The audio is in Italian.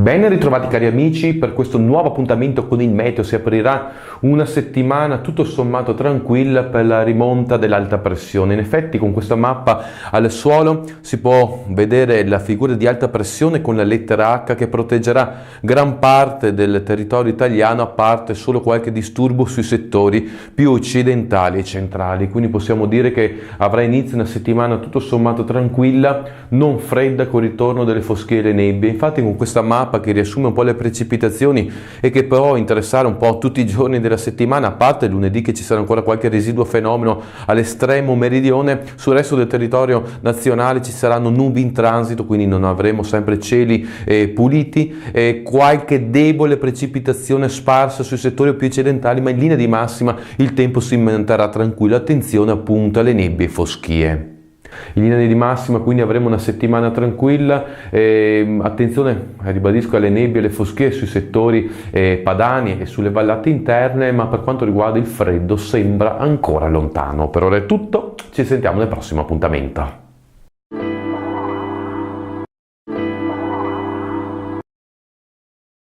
Ben ritrovati cari amici per questo nuovo appuntamento con il meteo. Si aprirà una settimana tutto sommato tranquilla per la rimonta dell'alta pressione. In effetti con questa mappa al suolo si può vedere la figura di alta pressione con la lettera H che proteggerà gran parte del territorio italiano, a parte solo qualche disturbo sui settori più occidentali e centrali. Quindi possiamo dire che avrà inizio una settimana tutto sommato tranquilla, non fredda, con il ritorno delle foschie e le nebbie. Infatti con questa mappa che riassume un po' le precipitazioni e che può interessare un po' tutti i giorni della settimana, a parte lunedì che ci sarà ancora qualche residuo fenomeno all'estremo meridione, sul resto del territorio nazionale ci saranno nubi in transito, quindi non avremo sempre cieli puliti, qualche debole precipitazione sparsa sui settori più occidentali, ma in linea di massima il tempo si manterrà tranquillo. Attenzione appunto alle nebbie e foschie. In linea di massima quindi avremo una settimana tranquilla, attenzione, ribadisco, alle nebbie e alle foschie sui settori padani e sulle vallate interne, ma per quanto riguarda il freddo sembra ancora lontano. Per ora è tutto, ci sentiamo nel prossimo appuntamento.